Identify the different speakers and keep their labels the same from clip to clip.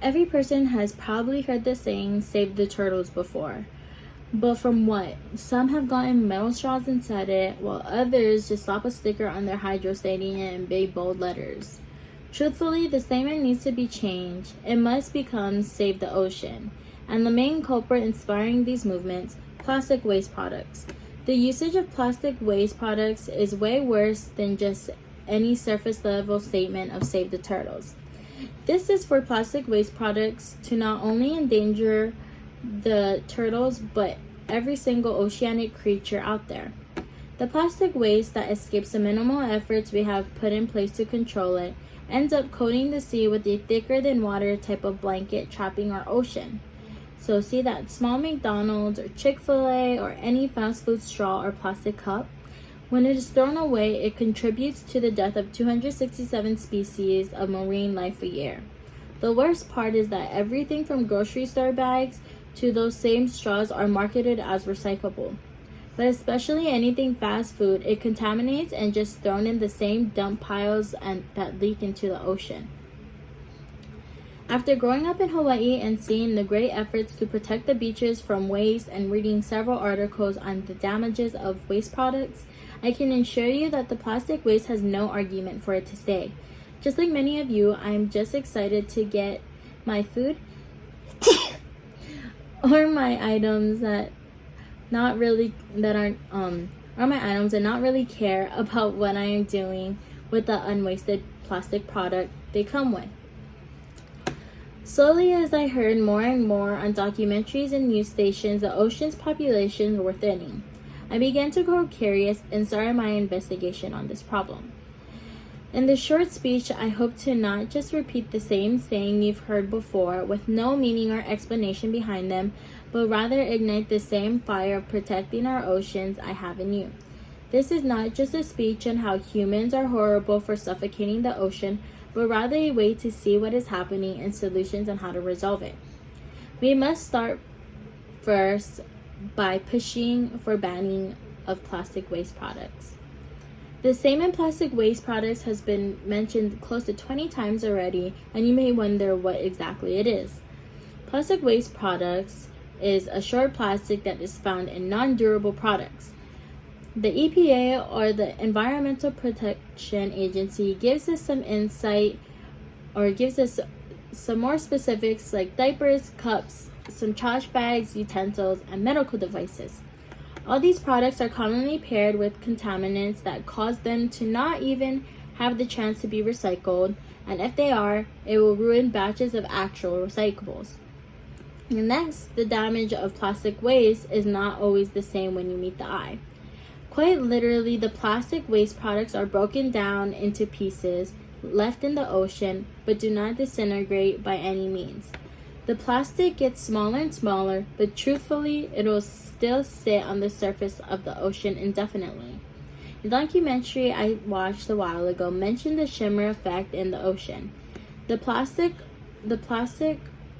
Speaker 1: Every person has probably heard the saying, save the turtles before. But from what? Some have gotten metal straws inside it, while others just slap a sticker on their hydro stating it in big bold letters. Truthfully, the statement needs to be changed. It must become save the ocean. And the main culprit inspiring these movements, plastic waste products. The usage of plastic waste products is way worse than just any surface level statement of save the turtles. This is for plastic waste products to not only endanger the turtles but every single oceanic creature out there. The plastic waste that escapes the minimal efforts we have put in place to control it ends up coating the sea with a thicker than water type of blanket trapping our ocean. So see that small McDonald's or Chick-fil-A or any fast food straw or plastic cup? When it is thrown away, it contributes to the death of 267 species of marine life a year. The worst part is that everything from grocery store bags to those same straws are marketed as recyclable. But especially anything fast food, it contaminates and just thrown in the same dump piles and that leak into the ocean. After growing up in Hawaii and seeing the great efforts to protect the beaches from waste and reading several articles on the damages of waste products, I can assure you that the plastic waste has no argument for it to stay. Just like many of you, I'm just excited to get my food or my items that not really and not really care about what I am doing with the unwasted plastic product they come with. Slowly, as I heard more and more on documentaries and news stations, the ocean's populations were thinning. I began to grow curious and started my investigation on this problem. In this short speech, I hope to not just repeat the same saying you've heard before with no meaning or explanation behind them, but rather ignite the same fire of protecting our oceans I have in you. This is not just a speech on how humans are horrible for suffocating the ocean, but rather a way to see what is happening and solutions on how to resolve it. We must start first by pushing for banning of plastic waste products. The same in plastic waste products has been mentioned close to 20 times already, and you may wonder what exactly it is. Plastic waste products is a short plastic that is found in non-durable products. The EPA, or the Environmental Protection Agency, gives us some insight or gives us some more specifics like diapers, cups, some trash bags, utensils, and medical devices. All these products are commonly paired with contaminants that cause them to not even have the chance to be recycled, and if they are, it will ruin batches of actual recyclables. And next, the damage of plastic waste is not always the same when you meet the eye. Quite literally, the plastic waste products are broken down into pieces, left in the ocean, but do not disintegrate by any means. The plastic gets smaller and smaller, but truthfully, it will still sit on the surface of the ocean indefinitely. The documentary I watched a while ago mentioned the shimmer effect in the ocean. The plastic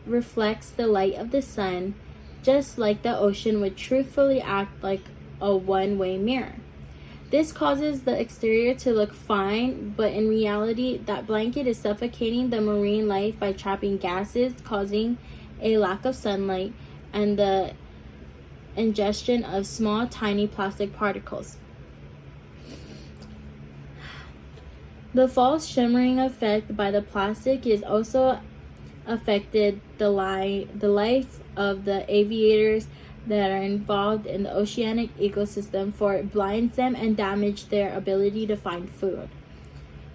Speaker 1: reflects the light of the sun, just like the ocean would truthfully act like a one-way mirror. This causes the exterior to look fine, but in reality, that blanket is suffocating the marine life by trapping gases, causing a lack of sunlight, and the ingestion of small, tiny plastic particles. The false shimmering effect by the plastic is also affected the life of the aviators that are involved in the oceanic ecosystem, for it blinds them and damages their ability to find food.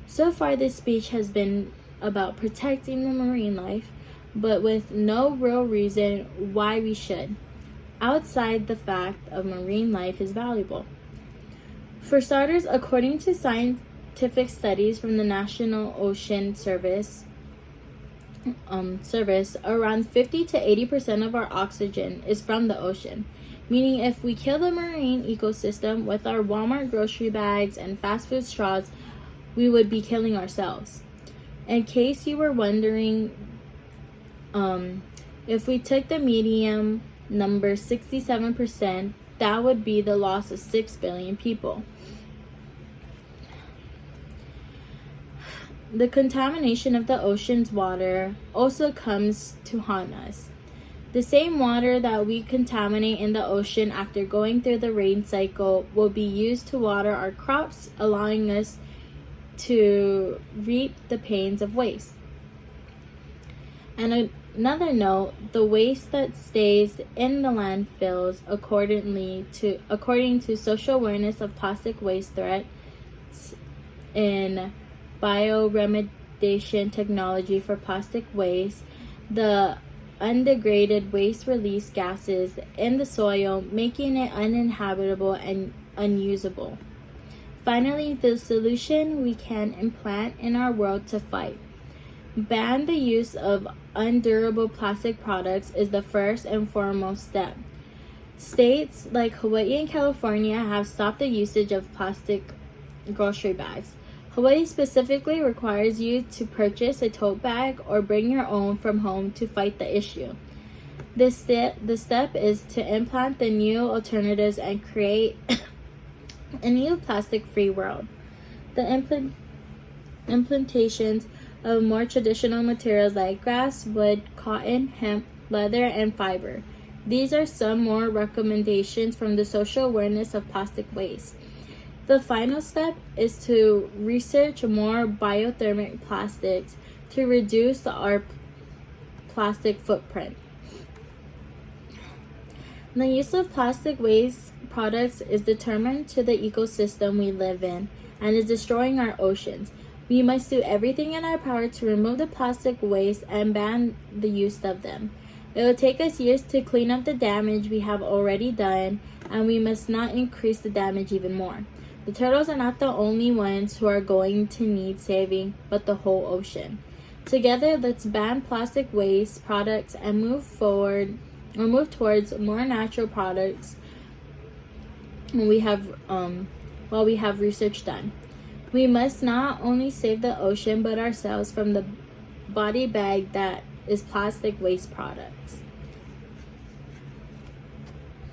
Speaker 1: So far, this speech has been about protecting the marine life, but with no real reason why we should, outside the fact of marine life is valuable. For starters, according to scientific studies from the National Ocean Service, around 50 to 80% of our oxygen is from the ocean, meaning if we kill the marine ecosystem with our Walmart grocery bags and fast food straws, we would be killing ourselves. In case you were wondering, if we took the medium number 67%, that would be the loss of 6 billion people. the contamination of the ocean's water also comes to haunt us. The same water that we contaminate in the ocean after going through the rain cycle will be used to water our crops, allowing us to reap the pains of waste. And another note, the waste that stays in the landfills according to social awareness of plastic waste threats in bioremediation technology for plastic waste, the undegraded waste release gases in the soil, making it uninhabitable and unusable. Finally, the solution we can implant in our world to fight. Ban the use of undurable plastic products is the first and foremost step. States like Hawaii and California have stopped the usage of plastic grocery bags. Hawaii specifically requires you to purchase a tote bag or bring your own from home to fight the issue. The step is to implant the new alternatives and create a new plastic-free world. The implantations of more traditional materials like grass, wood, cotton, hemp, leather, and fiber. These are some more recommendations from the social awareness of plastic waste. The final step is to research more biothermic plastics to reduce our plastic footprint. The use of plastic waste products is determined to the ecosystem we live in and is destroying our oceans. We must do everything in our power to remove the plastic waste and ban the use of them. It will take us years to clean up the damage we have already done, and we must not increase the damage even more. The turtles are not the only ones who are going to need saving, but the whole ocean. Together, let's ban plastic waste products and move towards more natural products while we have research done. We must not only save the ocean but ourselves from the body bag that is plastic waste products.